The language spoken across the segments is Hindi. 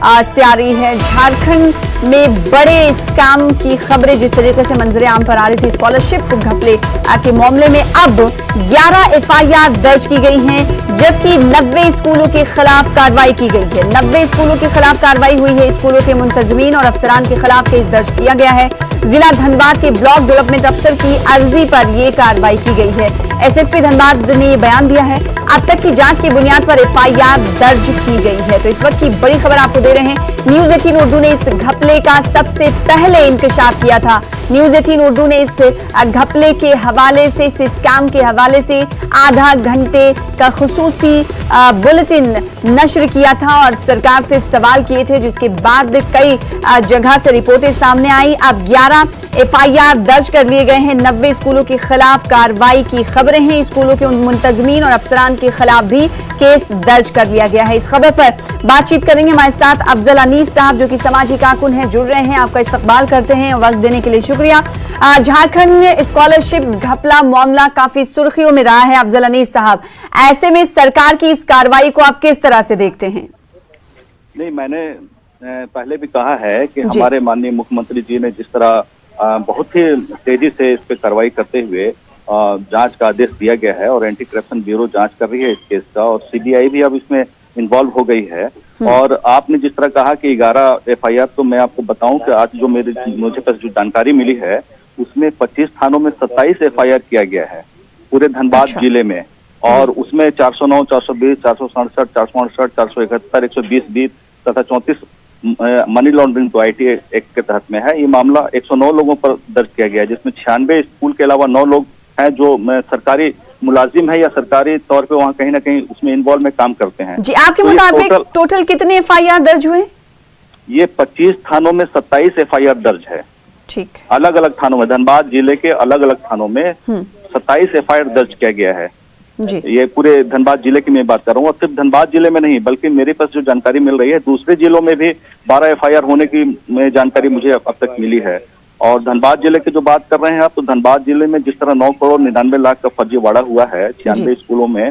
से आ रही है। झारखंड में बड़े स्कैम की खबरें जिस तरीके से मंजरे आम पर आ रही थी, स्कॉलरशिप घपले के मामले में अब 11 एफआईआर दर्ज की गई हैं, जबकि 90 स्कूलों के खिलाफ कार्रवाई की गई है। 90 स्कूलों के खिलाफ कार्रवाई हुई है। स्कूलों के मुंतजमीन और अफसरान के खिलाफ केस दर्ज किया गया है। जिला धनबाद के ब्लॉक डेवलपमेंट अफसर की अर्जी पर यह कार्रवाई की गई है। एसएसपी धनबाद ने यह बयान दिया है। अब तक की जांच की बुनियाद पर एफआईआर दर्ज की गई है। तो इस वक्त की बड़ी खबर आपको दे रहे हैं। न्यूज 18 उर्दू ने इस घपले का सबसे पहले इंकशाफ किया था। न्यूज 18 उर्दू ने इस घपले के हवाले से, इस स्कैम के हवाले से आधा घंटे का खुसूसी बुलेटिन नश्र किया था और सरकार से सवाल किए थे, जिसके बाद कई जगह से रिपोर्टें सामने आई। अब 11 एफआईआर दर्ज कर लिए गए हैं। 90 स्कूलों के खिलाफ कार्रवाई की खबरें हैं। स्कूलों के मुंतजमीन और अफसरान के खिलाफ भी केस दर्ज कर लिया गया है। इस खबर पर बातचीत करेंगे हमारे साथ अफजल अनीस साहब, जो कि समाजी कारकुन हैं, जुड़ रहे हैं। आपका इस्तकबाल करते हैं, वक्त देने के लिए शुक्रिया। झारखंड में स्कॉलरशिप घपला मामला काफी सुर्खियों में रहा है। अफजल अनीस साहब, ऐसे में सरकार की इस कार्रवाई को आप किस तरह से देखते हैं? नहीं, मैंने पहले भी कहा है कि हमारे माननीय मुख्यमंत्री जी ने जिस तरह बहुत ही तेजी से इस पे कार्रवाई करते हुए जांच का आदेश दिया गया है और एंटी करप्शन ब्यूरो जांच कर रही है इस केस का, और सीबीआई भी अब इसमें इन्वॉल्व हो गई है। और आपने जिस तरह कहा कि 11 एफआईआर, तो मैं आपको बताऊं कि आज जो मुझे पास जो जानकारी मिली है उसमें 25 थानों में 27 एफआईआर किया गया है पूरे धनबाद जिले में, और उसमें 409, 420, 467, 468, 471, 120 तथा 34 मनी लॉन्ड्रिंग तो आईटी एक्ट के तहत में है। ये मामला 109 लोगों पर दर्ज किया गया है, जिसमें 96 स्कूल के अलावा 9 लोग हैं जो सरकारी मुलाजिम है या सरकारी तौर पे वहाँ कहीं ना कहीं उसमें इन्वॉल्व में काम करते हैं। जी, आपके मुताबिक टोटल कितने एफआईआर दर्ज हुए? ये 25 थानों में 27 एफआईआर दर्ज है। ठीक, अलग अलग थानों में, धनबाद जिले के अलग अलग थानों में 27 एफआईआर दर्ज किया गया है। जी। ये पूरे धनबाद जिले की मैं बात कर रहा हूँ, और सिर्फ धनबाद जिले में नहीं बल्कि मेरे पास जो जानकारी मिल रही है दूसरे जिलों में भी 12 एफआईआर होने की जानकारी मुझे अब तक मिली है। और धनबाद जिले की जो बात कर रहे हैं आप, तो धनबाद जिले में जिस तरह 9 करोड़ 99 लाख का फर्जीवाड़ा हुआ है 96 स्कूलों में,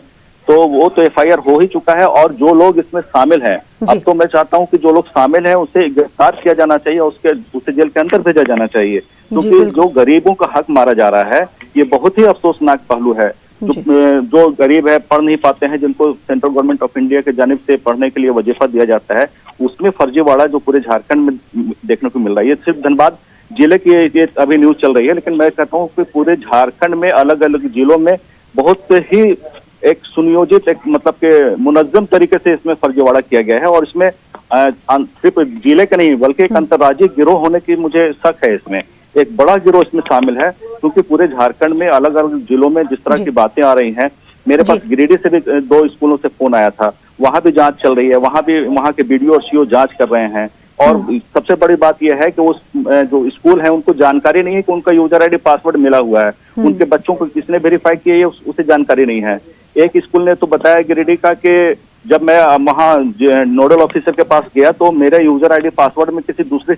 तो वो तो एफआईआर हो ही चुका है। और जो लोग इसमें शामिल हैं, अब तो मैं चाहता हूँ कि जो लोग शामिल हैं उसे गिरफ्तार किया जाना चाहिए, उसे जेल के अंदर भेजा जाना चाहिए, क्योंकि जो गरीबों का हक मारा जा रहा है ये बहुत ही अफसोसनाक पहलू है। जो गरीब है, पढ़ नहीं पाते हैं, जिनको सेंट्रल गवर्नमेंट ऑफ इंडिया की जानिब से पढ़ने के लिए वजीफा दिया जाता है, उसमें फर्जीवाड़ा जो पूरे झारखंड में देखने को मिल रहा है। ये सिर्फ धनबाद जिले की ये अभी न्यूज चल रही है, लेकिन मैं कहता हूँ कि पूरे झारखंड में अलग अलग जिलों में बहुत ही एक सुनियोजित, एक मतलब के मुनज्जम तरीके से इसमें फर्जीवाड़ा किया गया है। और इसमें सिर्फ जिले का नहीं बल्कि एक अंतर्राज्यीय गिरोह होने की मुझे शक है। इसमें एक बड़ा गिरोह इसमें शामिल है, क्योंकि पूरे झारखंड में अलग अलग जिलों में जिस तरह की बातें आ रही हैं, मेरे पास गिरिडीह से भी 2 स्कूलों से फोन आया था, वहां भी जांच चल रही है, वहां के बीडीओ और सीओ जांच कर रहे हैं। और सबसे बड़ी बात यह है कि उस जो स्कूल है उनको जानकारी नहीं है कि उनका यूजर आईडी पासवर्ड मिला हुआ है, उनके बच्चों को किसने वेरीफाई किया है उसे जानकारी नहीं है। एक स्कूल ने तो बताया गिरिडीह का कि जब मैं वहाँ नोडल ऑफिसर के पास गया तो मेरे यूजर आईडी पासवर्ड में किसी दूसरे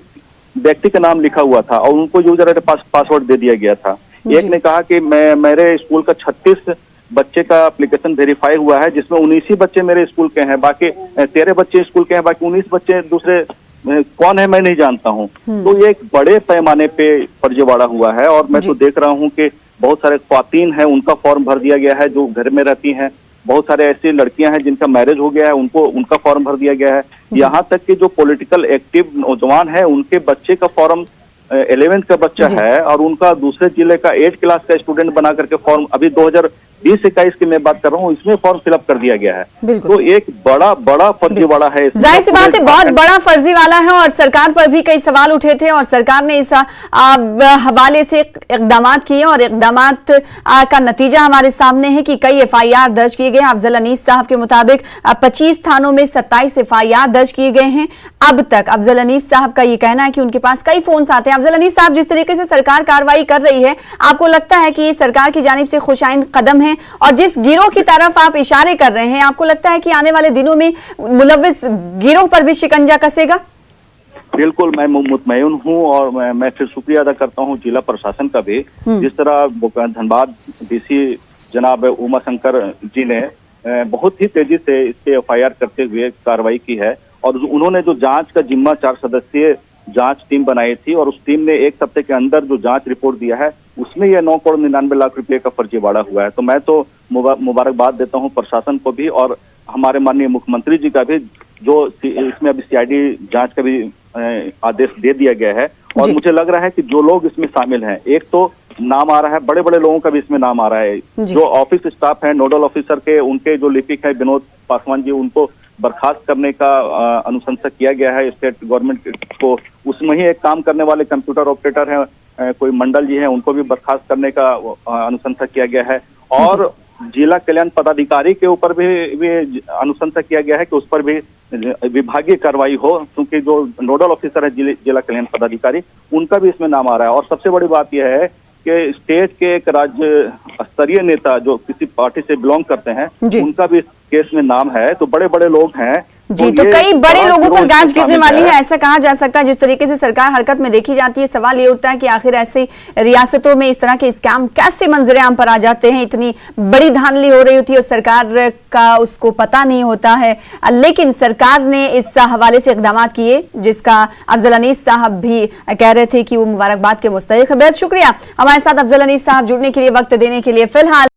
व्यक्ति का नाम लिखा हुआ था और उनको यूजर आईडी पासवर्ड दे दिया गया था। एक ने कहा कि मेरे स्कूल का 36 बच्चे का एप्लीकेशन वेरीफाई हुआ है, जिसमें 19 ही बच्चे मेरे स्कूल के हैं, बाकी 13 बच्चे स्कूल के हैं, बाकी 19 बच्चे दूसरे कौन है मैं नहीं जानता हूं। तो ये एक बड़े पैमाने पे फर्जीवाड़ा हुआ है। और मैं तो देख रहा हूं कि बहुत सारे ख्वातीन हैं, उनका फॉर्म भर दिया गया है जो घर में रहती हैं, बहुत सारे ऐसी लड़कियां हैं जिनका मैरिज हो गया है, उनका फॉर्म भर दिया गया है। यहाँ तक कि जो पॉलिटिकल एक्टिव नौजवान है उनके बच्चे का फॉर्म 11th का बच्चा है और उनका दूसरे जिले का 8th क्लास का स्टूडेंट बना करके फॉर्म अभी 2020-21 की मैं बात कर रहा हूँ, इसमें फॉर्म फिलअप कर दिया गया है। तो एक बड़ा फर्जीवाड़ा है। जाहिर सी बात है, बहुत बड़ा फर्जीवाड़ा है और सरकार पर भी कई सवाल उठे थे और सरकार ने इस हवाले से इकदाम किए और इकदाम का नतीजा हमारे सामने है कि कई एफआईआर दर्ज किए गए। अफजल अनीस साहब के मुताबिक 25 थानों में 27 एफआईआर दर्ज किए गए हैं अब तक। अफजल अनीस साहब का ये कहना है कि उनके पास कई फोन आते हैं। अफजल अनीस साहब, जिस तरीके से सरकार कार्रवाई कर रही है, आपको लगता है कि ये सरकार की जानिब से खुशाइंद कदम है? और जिस गिरोह की तरफ आप इशारे कर रहे हैं, आपको लगता है कि आने वाले दिनों में मुलव्विस गिरोह पर भी शिकंजा कसेगा? बिल्कुल, मैं मुतमईन हूँ और मैं फिर शुक्रिया अदा करता हूँ जिला प्रशासन का भी, जिस तरह धनबाद डीसी जनाब उमा शंकर जी ने बहुत ही तेजी से इस पे एफआईआर करते हुए कार्रवाई की है। और उन्होंने जो जांच का जिम्मा 4 सदस्यीय जांच टीम बनाई थी और उस टीम ने 1 हफ्ते के अंदर जो जांच रिपोर्ट दिया है उसमें यह 9 करोड़ 99 लाख रुपए का फर्जीवाड़ा हुआ है। तो मैं तो मुबारकबाद देता हूं प्रशासन को भी और हमारे माननीय मुख्यमंत्री जी का भी, जो इसमें अभी सीआईडी जांच का भी आदेश दे दिया गया है। और मुझे लग रहा है कि जो लोग इसमें शामिल हैं, एक तो नाम आ रहा है, बड़े बड़े लोगों का भी इसमें नाम आ रहा है। जो ऑफिस स्टाफ है, नोडल ऑफिसर के, उनके जो लिपिक है विनोद पासवान जी, उनको बर्खास्त करने का अनुशंसा किया गया है स्टेट गवर्नमेंट को। उसमें ही एक काम करने वाले कंप्यूटर ऑपरेटर हैं, कोई मंडल जी हैं, उनको भी बर्खास्त करने का अनुशंसा किया गया है। और जिला कल्याण पदाधिकारी के ऊपर भी अनुशंसा किया गया है कि उस पर भी विभागीय कार्रवाई हो, क्योंकि जो नोडल ऑफिसर है जिला कल्याण पदाधिकारी, उनका भी इसमें नाम आ रहा है। और सबसे बड़ी बात यह है कि स्टेट के एक राज्य स्तरीय नेता जो किसी पार्टी से बिलोंग करते हैं, उनका भी इस केस में नाम है। तो बड़े बड़े लोग हैं जी। तो कई बड़े लोगों पर गाज गिरने वाली है, ऐसा कहा जा सकता है। जिस तरीके से सरकार हरकत में देखी जाती है, सवाल ये उठता है कि आखिर ऐसी रियासतों में इस तरह के स्कैम कैसे मंजरे आम पर आ जाते हैं। इतनी बड़ी धांधली हो रही होती है और सरकार का उसको पता नहीं होता है। लेकिन सरकार ने इस हवाले से इकदाम किए, जिसका अफजल अनीस साहब भी कह रहे थे कि वो मुबारकबाद के मुस्तहिक है। बेहद शुक्रिया हमारे साथ अफजल अनीस साहब जुड़ने के लिए, वक्त देने के लिए। फिलहाल